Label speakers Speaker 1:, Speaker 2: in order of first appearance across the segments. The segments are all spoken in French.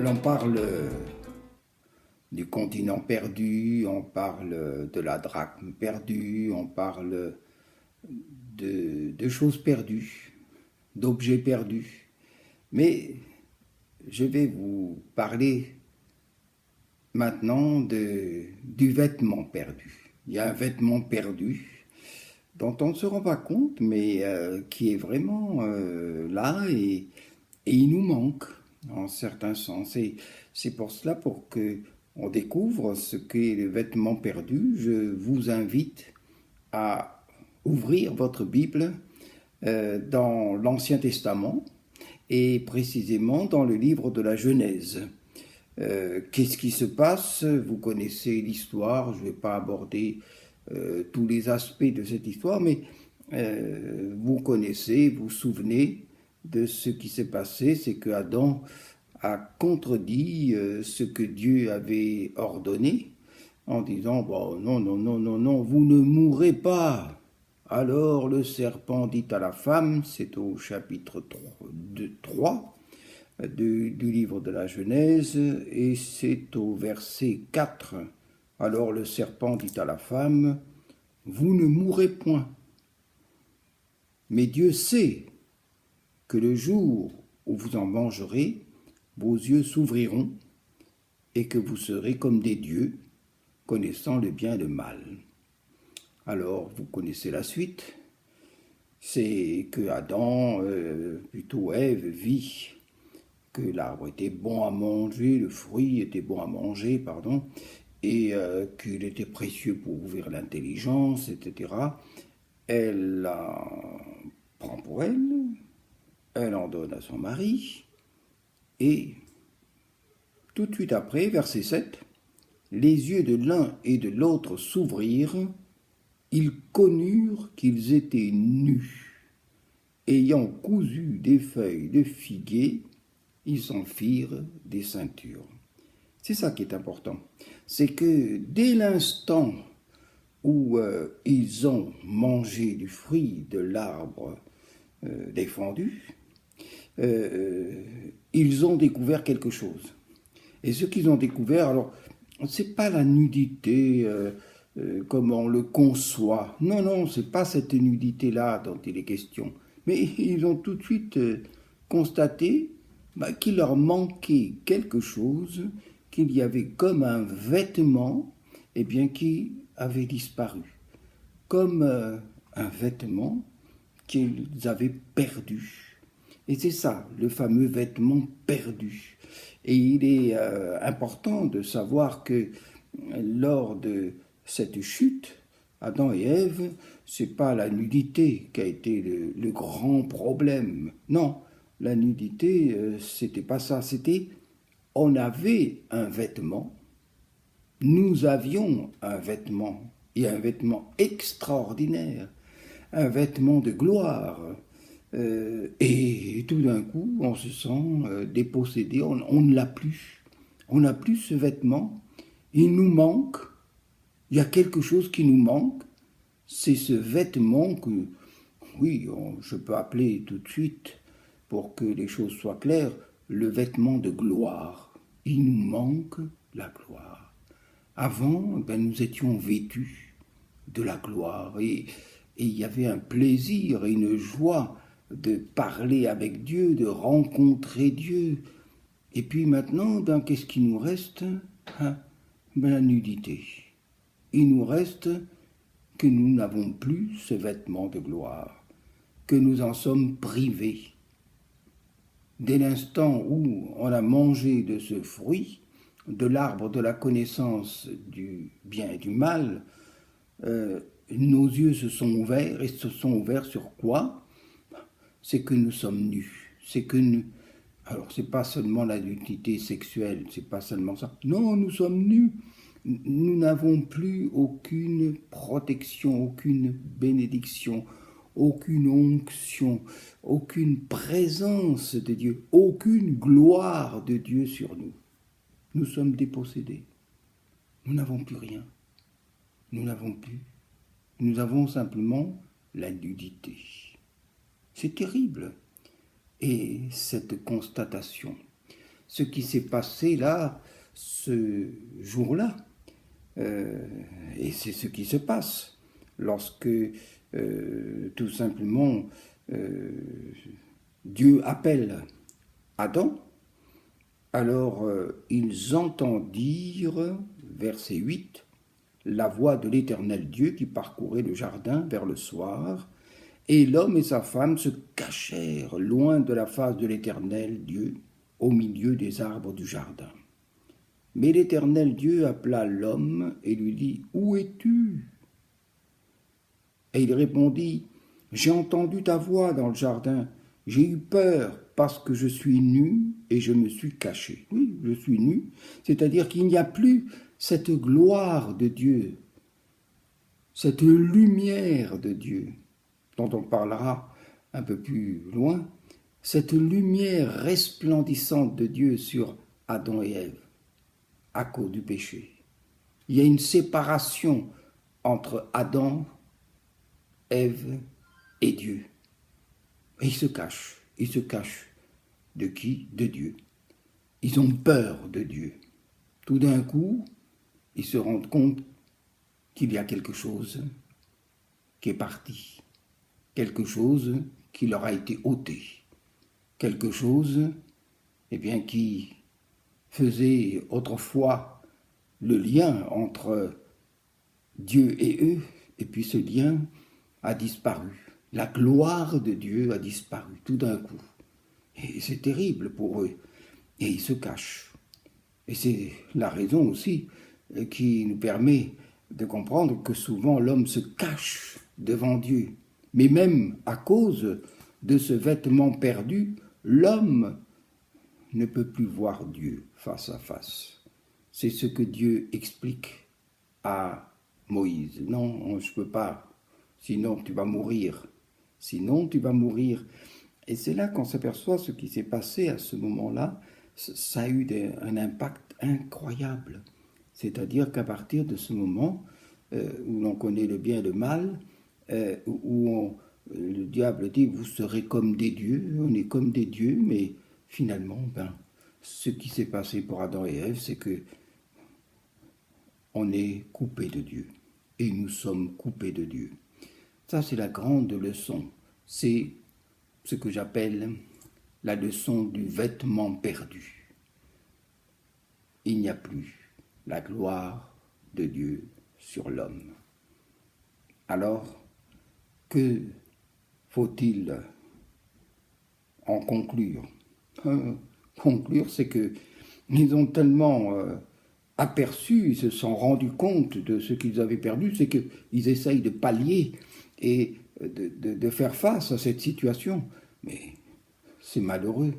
Speaker 1: L'on parle du continent perdu, on parle de la drachme perdue, on parle de choses perdues, d'objets perdus. Mais je vais vous parler maintenant du vêtement perdu. Il y a un vêtement perdu dont on ne se rend pas compte, mais qui est vraiment là et il nous manque en certains sens. Et c'est pour cela, pour que on découvre ce qu'est le vêtement perdu, je vous invite à ouvrir votre Bible dans l'Ancien Testament et précisément dans le livre de la Genèse. Qu'est-ce qui se passe? Vous connaissez l'histoire, je ne vais pas aborder tous les aspects de cette histoire, mais vous connaissez, vous vous souvenez de ce qui s'est passé, c'est que Adam a contredit ce que Dieu avait ordonné en disant bon, non, non, non, non, non, vous ne mourrez pas. Alors le serpent dit à la femme, c'est au chapitre 3 du livre de la Genèse, et c'est au verset 4. Alors le serpent dit à la femme, vous ne mourrez point. Mais Dieu sait que le jour où vous en mangerez, vos yeux s'ouvriront et que vous serez comme des dieux, connaissant le bien et le mal. Alors, vous connaissez la suite. C'est que Adam, plutôt Ève, vit que l'arbre était bon à manger, le fruit était bon à manger, pardon, et qu'il était précieux pour ouvrir l'intelligence, etc. Elle la prend pour elle en donne à son mari, et tout de suite après, verset 7, les yeux de l'un et de l'autre s'ouvrirent, ils connurent qu'ils étaient nus. Ayant cousu des feuilles de figuier, ils s'en firent des ceintures. C'est ça qui est important. C'est que dès l'instant où ils ont mangé du fruit de l'arbre défendu, ils ont découvert quelque chose. Et ce qu'ils ont découvert, alors, c'est pas la nudité comme on le conçoit. Non, non, c'est pas cette nudité-là dont il est question. Mais ils ont tout de suite constaté qu'il leur manquait quelque chose, qu'il y avait comme un vêtement, eh bien, qui avait disparu. Comme un vêtement qu'ils avaient perdu. Et c'est ça, le fameux vêtement perdu. Et il est important de savoir que lors de cette chute, Adam et Ève, c'est pas la nudité qui a été le grand problème. Non, la nudité, c'était pas ça. C'était, on avait un vêtement, nous avions un vêtement, et un vêtement extraordinaire, un vêtement de gloire. Et tout d'un coup, on se sent dépossédé, on ne l'a plus. On n'a plus ce vêtement, il nous manque, il y a quelque chose qui nous manque, c'est ce vêtement que, oui, je peux appeler tout de suite, pour que les choses soient claires, le vêtement de gloire. Il nous manque la gloire. Avant, nous étions vêtus de la gloire et il y avait un plaisir et une joie de parler avec Dieu, de rencontrer Dieu. Et puis maintenant, qu'est-ce qui nous reste? La nudité. Il nous reste que nous n'avons plus ce vêtement de gloire, que nous en sommes privés. Dès l'instant où on a mangé de ce fruit, de l'arbre de la connaissance du bien et du mal, nos yeux se sont ouverts, et se sont ouverts sur quoi? C'est que nous sommes nus. C'est que nous... Alors, c'est pas seulement la nudité sexuelle, c'est pas seulement ça. Non, nous sommes nus. Nous n'avons plus aucune protection, aucune bénédiction, aucune onction, aucune présence de Dieu, aucune gloire de Dieu sur nous. Nous sommes dépossédés. Nous n'avons plus rien. Nous n'avons plus. Nous avons simplement la nudité. C'est terrible. Et cette constatation, ce qui s'est passé là, ce jour-là. Et c'est ce qui se passe lorsque tout simplement Dieu appelle Adam. Alors ils entendirent, verset 8, la voix de l'Éternel Dieu qui parcourait le jardin vers le soir, et l'homme et sa femme se cachèrent loin de la face de l'Éternel Dieu, au milieu des arbres du jardin. Mais l'Éternel Dieu appela l'homme et lui dit, « Où es-tu » Et il répondit, « J'ai entendu ta voix dans le jardin, j'ai eu peur parce que je suis nu et je me suis caché. » Oui, je suis nu, c'est-à-dire qu'il n'y a plus cette gloire de Dieu, cette lumière de Dieu, dont on parlera un peu plus loin, cette lumière resplendissante de Dieu sur Adam et Ève, à cause du péché. Il y a une séparation entre Adam, Ève et Dieu. Et ils se cachent. Ils se cachent de qui? De Dieu. Ils ont peur de Dieu. Tout d'un coup, ils se rendent compte qu'il y a quelque chose qui est parti, quelque chose qui leur a été ôté, quelque chose qui faisait autrefois le lien entre Dieu et eux, et puis ce lien a disparu. La gloire de Dieu a disparu tout d'un coup. Et c'est terrible pour eux. Et ils se cachent. Et c'est la raison aussi qui nous permet de comprendre que souvent l'homme se cache devant Dieu. Mais même à cause de ce vêtement perdu, l'homme ne peut plus voir Dieu face à face. C'est ce que Dieu explique à Moïse. Non, je ne peux pas, sinon tu vas mourir. Sinon tu vas mourir. Et c'est là qu'on s'aperçoit ce qui s'est passé à ce moment-là. Ça a eu un impact incroyable. C'est-à-dire qu'à partir de ce moment où l'on connaît le bien et le mal, le diable dit vous serez comme des dieux, on est comme des dieux, mais finalement, ce qui s'est passé pour Adam et Ève, c'est que on est coupé de Dieu et nous sommes coupés de Dieu. Ça, c'est la grande leçon. C'est ce que j'appelle la leçon du vêtement perdu. Il n'y a plus la gloire de Dieu sur l'homme. Alors, que faut-il en conclure? Conclure, c'est que ils ont tellement aperçu, ils se sont rendus compte de ce qu'ils avaient perdu, c'est qu'ils essayent de pallier et de faire face à cette situation. Mais c'est malheureux.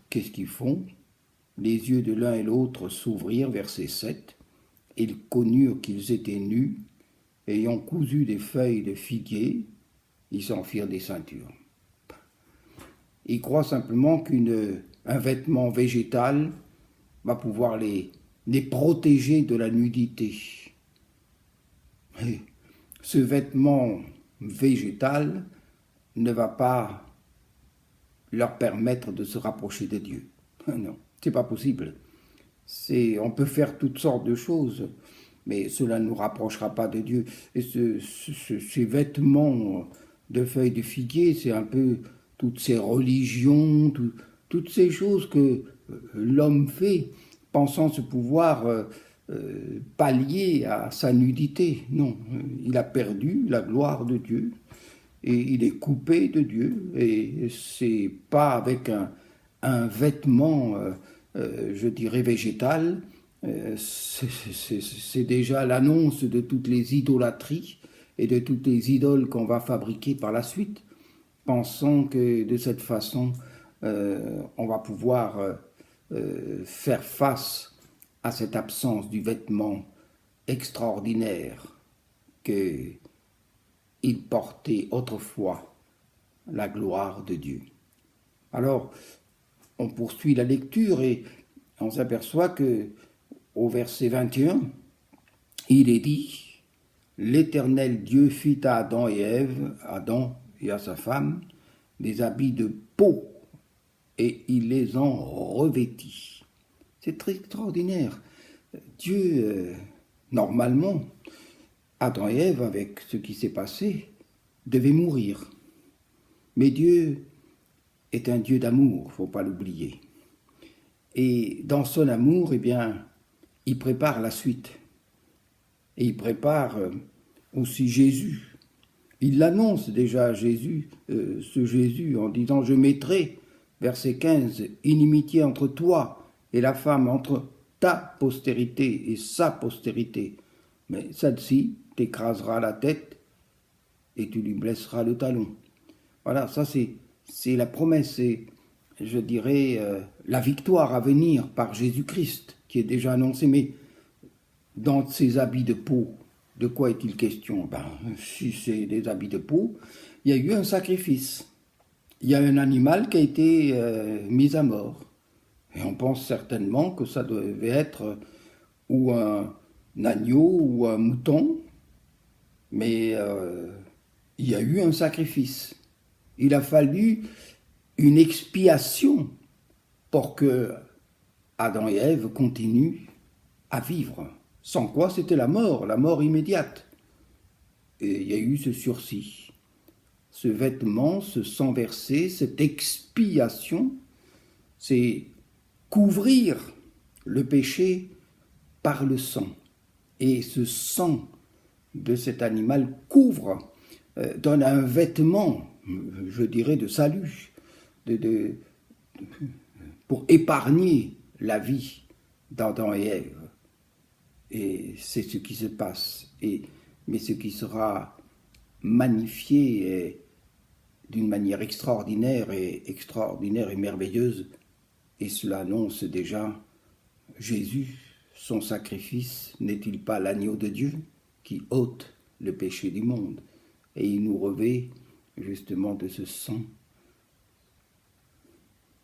Speaker 1: Qu'est-ce qu'ils font? Les yeux de l'un et l'autre s'ouvrirent, verset 7. Ils connurent qu'ils étaient nus, ayant cousu des feuilles de figuier, ils s'en firent des ceintures. Ils croient simplement qu'un vêtement végétal va pouvoir les protéger de la nudité. Et ce vêtement végétal ne va pas leur permettre de se rapprocher de Dieu. Non, c'est pas possible. On peut faire toutes sortes de choses, mais cela ne nous rapprochera pas de Dieu. Et ces vêtements de feuilles de figuier, c'est un peu toutes ces religions, toutes ces choses que l'homme fait, pensant se pouvoir pallier à sa nudité. Non, il a perdu la gloire de Dieu et il est coupé de Dieu. Et c'est pas avec un vêtement, je dirais, végétal. C'est déjà l'annonce de toutes les idolâtries et de toutes les idoles qu'on va fabriquer par la suite, pensant que de cette façon, on va pouvoir faire face à cette absence du vêtement extraordinaire qu'il portait autrefois, la gloire de Dieu. Alors, on poursuit la lecture et on s'aperçoit que au verset 21, il est dit « L'Éternel Dieu fit à Adam et Ève, Adam et à sa femme, des habits de peau et il les en revêtit. C'est très extraordinaire. Dieu, normalement, Adam et Ève, avec ce qui s'est passé, devaient mourir. Mais Dieu est un Dieu d'amour, il ne faut pas l'oublier. Et dans son amour, eh bien, il prépare la suite. Et il prépare aussi Jésus. Il l'annonce déjà à Jésus, ce Jésus, en disant « Je mettrai, verset 15, inimitié entre toi et la femme, entre ta postérité et sa postérité. Mais celle-ci t'écrasera la tête et tu lui blesseras le talon. » Voilà, ça c'est la promesse, c'est, je dirais, la victoire à venir par Jésus-Christ, qui est déjà annoncée. Mais dans ces habits de peau, de quoi est-il question? Si c'est des habits de peau, il y a eu un sacrifice. Il y a un animal qui a été mis à mort. Et on pense certainement que ça devait être ou un agneau ou un mouton, mais il y a eu un sacrifice. Il a fallu une expiation pour que Adam et Ève continuent à vivre. Sans quoi c'était la mort immédiate. Et il y a eu ce sursis, ce vêtement, ce sang versé, cette expiation, c'est couvrir le péché par le sang. Et ce sang de cet animal couvre, donne un vêtement, je dirais, de salut, pour épargner la vie d'Adam et Ève. Et c'est ce qui se passe. Mais ce qui sera magnifié d'une manière extraordinaire et merveilleuse, et cela annonce déjà Jésus, son sacrifice, n'est-il pas l'agneau de Dieu qui ôte le péché du monde? Et il nous revêt justement de ce sang,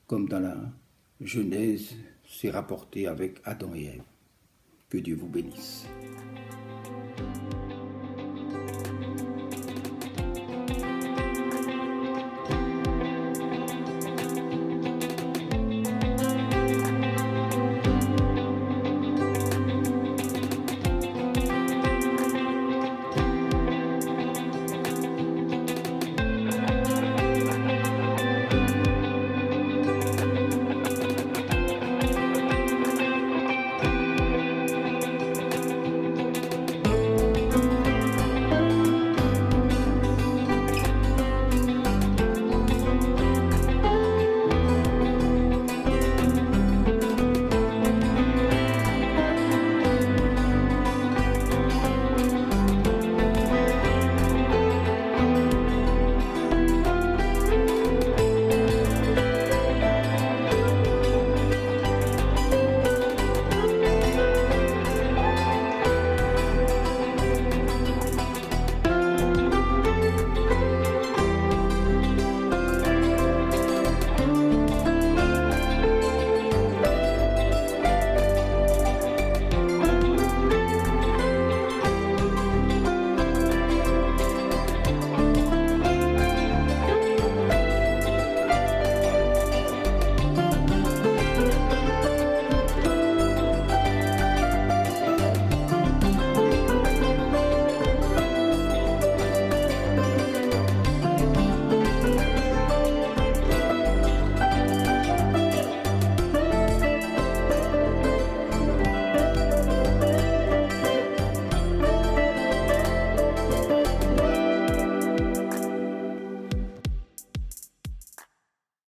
Speaker 1: comme dans la Genèse, c'est rapporté avec Adam et Ève. Que Dieu vous bénisse.